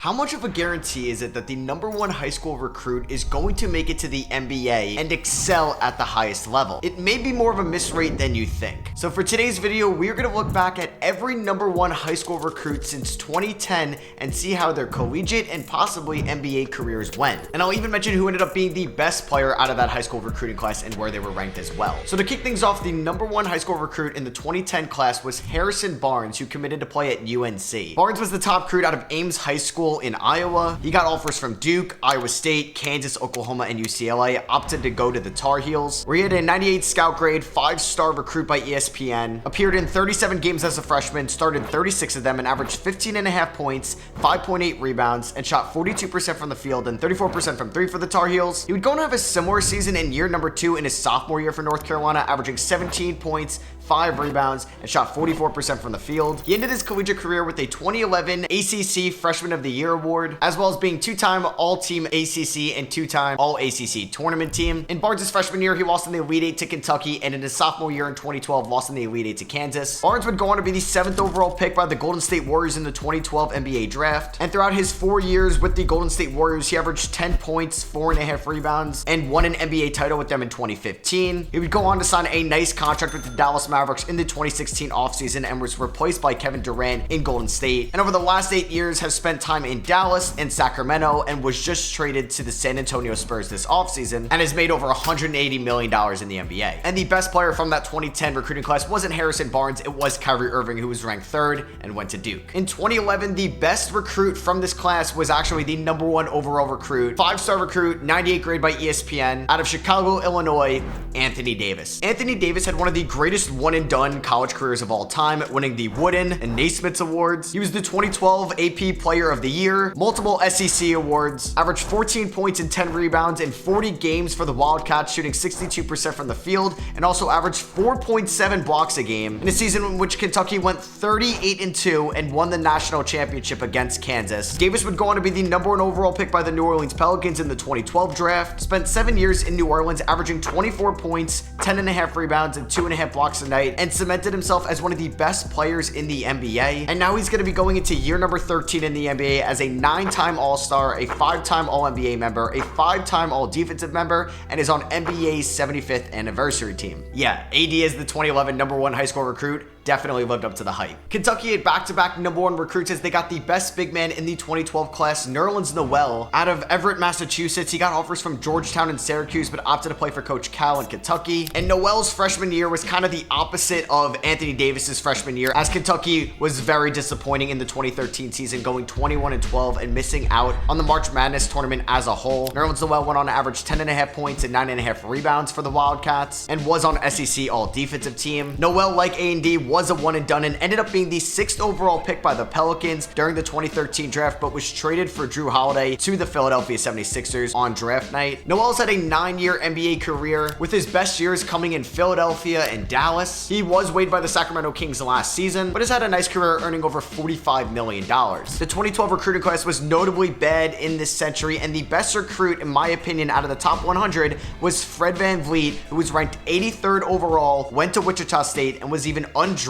How much of a guarantee is it that the #1 high school recruit is going to make it to the NBA and excel at the highest level? It may be more of a miss rate than you think. So for today's video, we're going to look back at every #1 high school recruit since 2010 and see how their collegiate and possibly NBA careers went. And I'll even mention who ended up being the best player out of that high school recruiting class and where they were ranked as well. So to kick things off, the #1 high school recruit in the 2010 class was Harrison Barnes, who committed to play at UNC. Barnes was the top recruit out of Ames High School in Iowa. He got offers from Duke, Iowa State, Kansas, Oklahoma, and UCLA, opted to go to the Tar Heels, where he had a 98 scout grade, 5-star recruit by ESPN, appeared in 37 games as a freshman, started 36 of them, and averaged 15.5 points, 5.8 rebounds, and shot 42% from the field and 34% from three for the Tar Heels. He would go on to have a similar season in year number 2 in his sophomore year for North Carolina, averaging 17 points, 5 rebounds, and shot 44% from the field. He ended his collegiate career with a 2011 ACC Freshman of the Year award, as well as being 2-time All-Team ACC and 2-time All-ACC Tournament team. In Barnes' freshman year, he lost in the Elite Eight to Kentucky, and in his sophomore year in 2012, lost in the Elite Eight to Kansas. Barnes would go on to be the 7th overall pick by the Golden State Warriors in the 2012 NBA Draft, and throughout his 4 years with the Golden State Warriors, he averaged 10 points, 4.5 rebounds, and won an NBA title with them in 2015. He would go on to sign a nice contract with the Dallas Mavericks in the 2016 offseason and was replaced by Kevin Durant in Golden State, and over the last 8 years has spent time in Dallas and Sacramento and was just traded to the San Antonio Spurs this offseason and has made over $180 million in the NBA. And the best player from that 2010 recruiting class wasn't Harrison Barnes, it was Kyrie Irving, who was ranked 3rd and went to Duke. In 2011, the best recruit from this class was actually the #1 overall recruit, 5-star recruit, 98 grade by ESPN, out of Chicago, Illinois, Anthony Davis. Anthony Davis had one of the greatest one-and-done college careers of all time, winning the Wooden and Naismith Awards. He was the 2012 AP Player of the Year, multiple SEC awards, averaged 14 points and 10 rebounds in 40 games for the Wildcats, shooting 62% from the field, and also averaged 4.7 blocks a game in a season in which Kentucky went 38-2 and won the national championship against Kansas. Davis would go on to be the #1 overall pick by the New Orleans Pelicans in the 2012 draft, spent 7 years in New Orleans, averaging 24 points, 10.5 rebounds, and 2.5 blocks a night, and cemented himself as one of the best players in the NBA. And now he's going to be going into year number 13 in the NBA as a 9-time All-Star, a 5-time All-NBA member, a 5-time All-Defensive member, and is on NBA's 75th anniversary team. Yeah, AD is the 2011 #1 high school recruit. Definitely lived up to the hype. Kentucky had back-to-back #1 recruits as they got the best big man in the 2012 class, Nerlens Noel. Out of Everett, Massachusetts, he got offers from Georgetown and Syracuse, but opted to play for Coach Cal in Kentucky. And Noel's freshman year was kind of the opposite of Anthony Davis's freshman year, as Kentucky was very disappointing in the 2013 season, going 21-12 and missing out on the March Madness tournament as a whole. Nerlens Noel went on to average 10.5 points and 9.5 rebounds for the Wildcats and was on SEC All-Defensive Team. Noel, like A&D, was a one-and-done and ended up being the 6th overall pick by the Pelicans during the 2013 draft, but was traded for Drew Holiday to the Philadelphia 76ers on draft night. Noel's had a 9-year NBA career, with his best years coming in Philadelphia and Dallas. He was waived by the Sacramento Kings last season, but has had a nice career, earning over $45 million. The 2012 recruiting class was notably bad in this century, and the best recruit, in my opinion, out of the top 100 was Fred VanVleet, who was ranked 83rd overall, went to Wichita State, and was even undrafted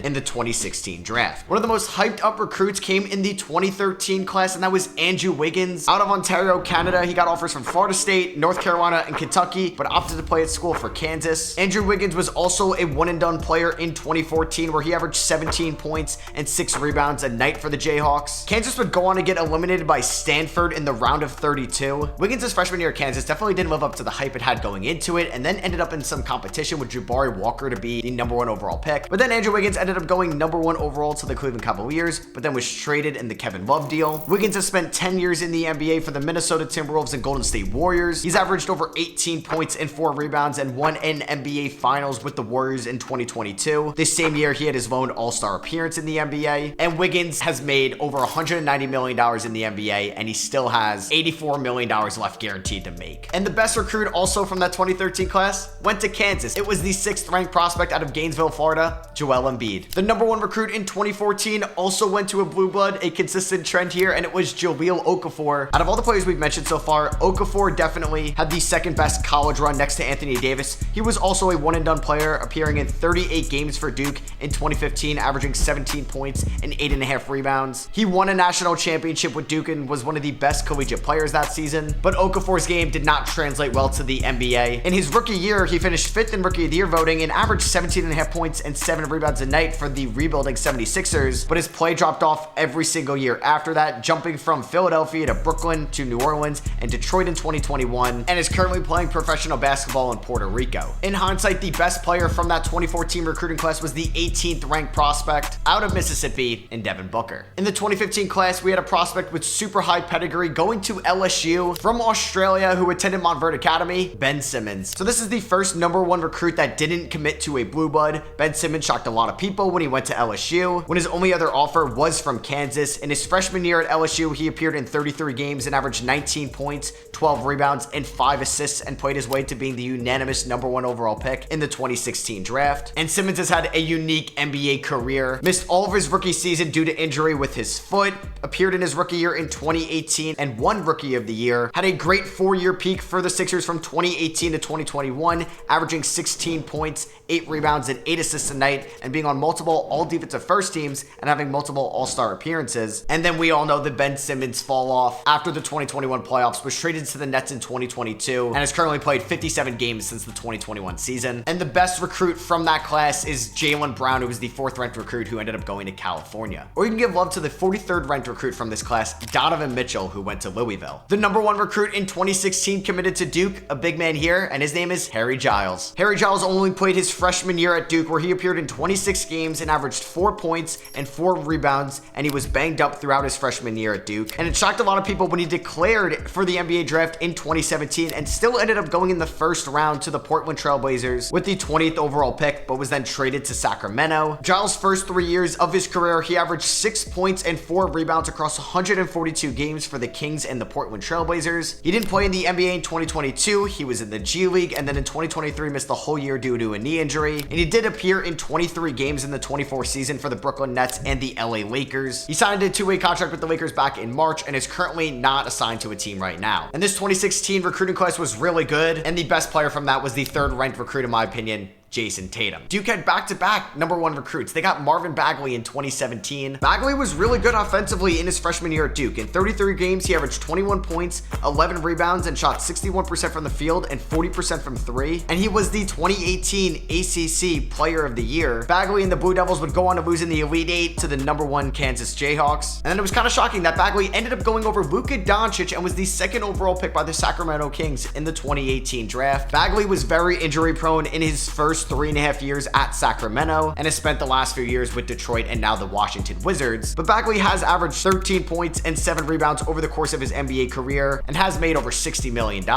in the 2016 draft. One of the most hyped up recruits came in the 2013 class, and that was Andrew Wiggins. Out of Ontario, Canada, he got offers from Florida State, North Carolina, and Kentucky, but opted to play at school for Kansas. Andrew Wiggins was also a one-and-done player in 2014, where he averaged 17 points and 6 rebounds a night for the Jayhawks. Kansas would go on to get eliminated by Stanford in the round of 32. Wiggins' freshman year at Kansas definitely didn't live up to the hype it had going into it, and then ended up in some competition with Jabari Walker to be the #1 overall pick. But then Andrew Wiggins ended up going #1 overall to the Cleveland Cavaliers, but then was traded in the Kevin Love deal. Wiggins has spent 10 years in the NBA for the Minnesota Timberwolves and Golden State Warriors. He's averaged over 18 points and 4 rebounds and won an NBA Finals with the Warriors in 2022. This same year, he had his lone All-Star appearance in the NBA, and Wiggins has made over $190 million in the NBA, and he still has $84 million left guaranteed to make. And the best recruit also from that 2013 class went to Kansas. It was the 6th ranked prospect out of Gainesville, Florida, Joel Embiid. The number 1 recruit in 2014 also went to a blue blood, a consistent trend here, and it was Jahlil Okafor. Out of all the players we've mentioned so far, Okafor definitely had the second best college run next to Anthony Davis. He was also a one-and-done player, appearing in 38 games for Duke in 2015, averaging 17 points and 8.5 rebounds. He won a national championship with Duke and was one of the best collegiate players that season, but Okafor's game did not translate well to the NBA. In his rookie year, he finished 5th in Rookie of the Year voting and averaged 17.5 points and 7 rebounds a night for the rebuilding 76ers, but his play dropped off every single year after that, jumping from Philadelphia to Brooklyn to New Orleans and Detroit in 2021, and is currently playing professional basketball in Puerto Rico. In hindsight, the best player from that 2014 recruiting class was the 18th ranked prospect out of Mississippi in Devin Booker. In the 2015 class, we had a prospect with super high pedigree going to LSU from Australia who attended Montverde Academy, Ben Simmons. So this is the first number 1 recruit that didn't commit to a blue blood. Ben Simmons shocked a lot of people when he went to LSU, when his only other offer was from Kansas. In his freshman year at LSU, he appeared in 33 games and averaged 19 points, 12 rebounds, and 5 assists, and played his way to being the unanimous number 1 overall pick in the 2016 draft. And Simmons has had a unique NBA career, missed all of his rookie season due to injury with his foot, appeared in his rookie year in 2018 and won Rookie of the Year, had a great 4-year peak for the Sixers from 2018 to 2021, averaging 16 points, 8 rebounds, and 8 assists a night, and being on multiple all-defensive first teams and having multiple all-star appearances. And then we all know the Ben Simmons fall off after the 2021 playoffs, was traded to the Nets in 2022, and has currently played 57 games since the 2021 season. And the best recruit from that class is Jaylen Brown, who was the 4th ranked recruit who ended up going to California. Or you can give love to the 43rd ranked recruit from this class, Donovan Mitchell, who went to Louisville. The number 1 recruit in 2016 committed to Duke, a big man here, and his name is Harry Giles. Harry Giles only played his freshman year at Duke, where he appeared in 26 games and averaged 4 points and 4 rebounds, and he was banged up throughout his freshman year at Duke. And it shocked a lot of people when he declared for the NBA draft in 2017 and still ended up going in the first round to the Portland Trail Blazers with the 20th overall pick, but was then traded to Sacramento. Giles' first 3 years of his career, he averaged 6 points and 4 rebounds across 142 games for the Kings and the Portland Trail Blazers. He didn't play in the NBA in 2022, he was in the G League, and then in 2023 missed the whole year due to a knee injury. And he did appear in 23 games in the 24 season for the Brooklyn Nets and the LA Lakers. He signed a 2-way contract with the Lakers back in March and is currently not assigned to a team right now. And this 2016 recruiting class was really good, and the best player from that was the 3rd ranked recruit in my opinion, Jason Tatum. Duke had back-to-back number 1 recruits. They got Marvin Bagley in 2017. Bagley was really good offensively in his freshman year at Duke. In 33 games, he averaged 21 points, 11 rebounds, and shot 61% from the field and 40% from 3. And he was the 2018 ACC Player of the Year. Bagley and the Blue Devils would go on to lose in the Elite 8 to the number 1 Kansas Jayhawks. And then it was kind of shocking that Bagley ended up going over Luka Doncic and was the 2nd overall pick by the Sacramento Kings in the 2018 draft. Bagley was very injury prone in his first 3.5 years at Sacramento and has spent the last few years with Detroit and now the Washington Wizards. But Bagley has averaged 13 points and 7 rebounds over the course of his NBA career and has made over $60 million.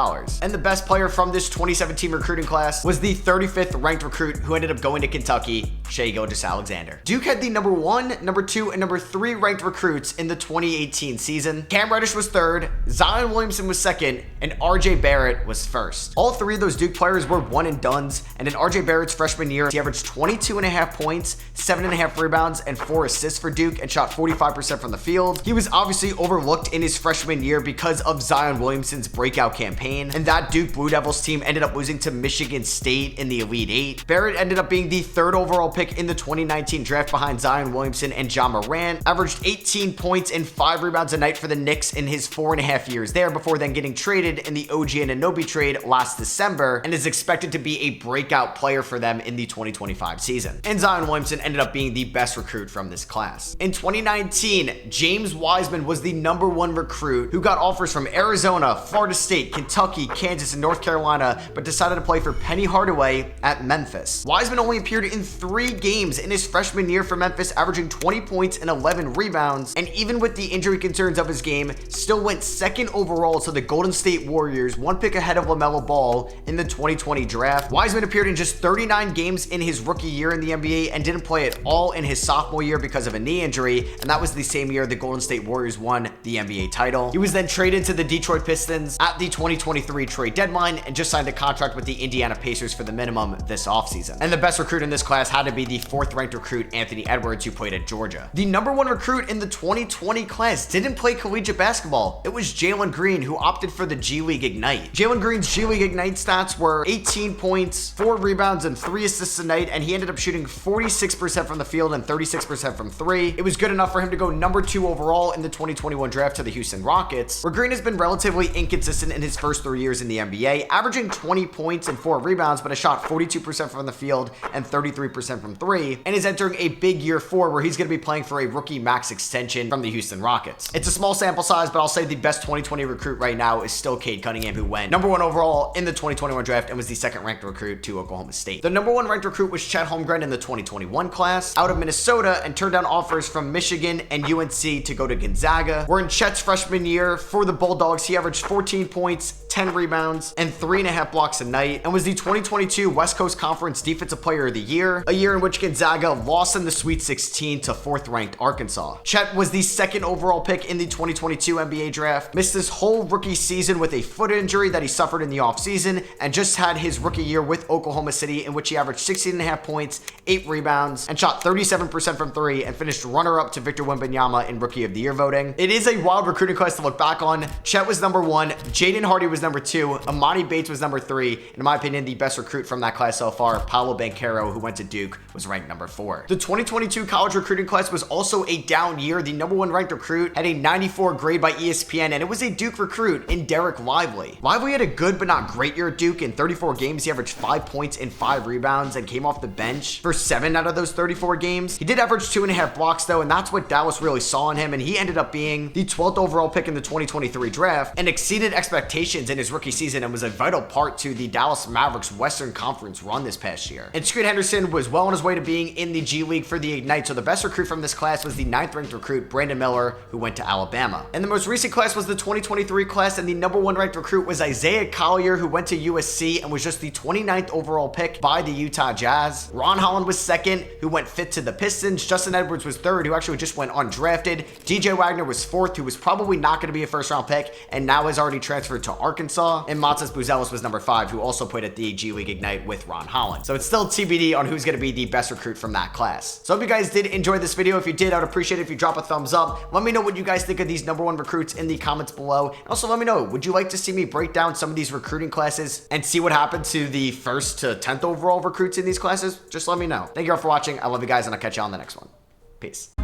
And the best player from this 2017 recruiting class was the 35th ranked recruit who ended up going to Kentucky, Shai Gilgeous-Alexander. Duke had the number 1, number 2, and number 3 ranked recruits in the 2018 season. Cam Reddish was 3rd, Zion Williamson was 2nd, and RJ Barrett was 1st. All 3 of those Duke players were one and dones, and in RJ Barrett's freshman year, he averaged 22.5 points, 7.5 rebounds, and 4 assists for Duke and shot 45% from the field. He was obviously overlooked in his freshman year because of Zion Williamson's breakout campaign, and that Duke Blue Devils team ended up losing to Michigan State in the Elite 8. Barrett ended up being the 3rd overall pick in the 2019 draft behind Zion Williamson and Ja Morant, averaged 18 points and 5 rebounds a night for the Knicks in his 4.5 years there before then getting traded in the OG Anunoby trade last December, and is expected to be a breakout player for them in the 2025 season. And Zion Williamson ended up being the best recruit from this class. In 2019, James Wiseman was the number 1 recruit who got offers from Arizona, Florida State, Kentucky, Kansas, and North Carolina, but decided to play for Penny Hardaway at Memphis. Wiseman only appeared in 3 games in his freshman year for Memphis, averaging 20 points and 11 rebounds, and even with the injury concerns of his game, still went 2nd overall to the Golden State Warriors, 1 pick ahead of LaMelo Ball in the 2020 draft. Wiseman appeared in just 39 games in his rookie year in the NBA and didn't play at all in his sophomore year because of a knee injury, and that was the same year the Golden State Warriors won the NBA title. He was then traded to the Detroit Pistons at the 2023 trade deadline and just signed a contract with the Indiana Pacers for the minimum this offseason. And the best recruit in this class had to be the 4th ranked recruit Anthony Edwards, who played at Georgia. The number 1 recruit in the 2020 class didn't play collegiate basketball. It was Jalen Green, who opted for the G League Ignite. Jalen Green's G League Ignite stats were 18 points, 4 rebounds, and 3 assists a night, and he ended up shooting 46% from the field and 36% from 3. It was good enough for him to go number 2 overall in the 2021 draft to the Houston Rockets, where Green has been relatively inconsistent in his first 3 years in the NBA, averaging 20 points and 4 rebounds, but has shot 42% from the field and 33% from 3, and is entering a big year 4 where he's going to be playing for a rookie max extension from the Houston Rockets. It's a small sample size, but I'll say the best 2020 recruit right now is still Cade Cunningham, who went number 1 overall in the 2021 draft and was the 2nd ranked recruit to Oklahoma State. The number 1 ranked recruit was Chet Holmgren in the 2021 class out of Minnesota, and turned down offers from Michigan and UNC to go to Gonzaga. Where in Chet's freshman year for the Bulldogs, he averaged 14 points, 10 rebounds, and 3.5 blocks a night, and was the 2022 West Coast Conference Defensive Player of the Year, a year in which Gonzaga lost in the Sweet 16 to 4th ranked Arkansas. Chet was the 2nd overall pick in the 2022 NBA draft, missed his whole rookie season with a foot injury that he suffered in the offseason, and just had his rookie year with Oklahoma City, in which he averaged 16.5 points, 8 rebounds, and shot 37% from 3, and finished runner-up to Victor Wembanyama in Rookie of the Year voting. It is a wild recruiting class to look back on. Chet was number 1, Jaden Hardy was number 2, Amani Bates was number 3, and in my opinion, the best recruit from that class so far, Paolo Banchero, who went to Duke, was ranked number 4. The 2022 college recruiting class was also a down year. The number 1 ranked recruit had a 94 grade by ESPN, and it was a Duke recruit in Derek Lively. Lively had a good but not great year at Duke. In 34 games, he averaged 5 points and 5 rebounds and came off the bench for 7 out of those 34 games. He did average 2.5 blocks though, and that's what Dallas really saw in him, and he ended up being the 12th overall pick in the 2023 draft and exceeded expectations in his rookie season and was a vital part to the Dallas Mavericks Western Conference run this past year. And Scoot Henderson was well on his way to being in the G League for the Ignite, so the best recruit from this class was the 9th ranked recruit Brandon Miller, who went to Alabama. And the most recent class was the 2023 class, and the number 1 ranked recruit was Isaiah Collier, who went to USC and was just the 29th overall pick by the Utah Jazz. Ron Holland was 2nd, who went 5th to the Pistons. Justin Edwards was 3rd, who actually just went undrafted. DJ Wagner was 4th, who was probably not going to be a first-round pick and now has already transferred to Arkansas. And Matas Buzelis was number 5, who also played at the G League Ignite with Ron Holland. So it's still TBD on who's going to be the best recruit from that class. So I hope you guys did enjoy this video. If you did, I would appreciate it if you drop a thumbs up. Let me know what you guys think of these number 1 recruits in the comments below. And also let me know, would you like to see me break down some of these recruiting classes and see what happened to the 1st to 10th overall recruits in these classes? Just let me know. Thank you all for watching. I love you guys, and I'll catch you on the next one. Peace.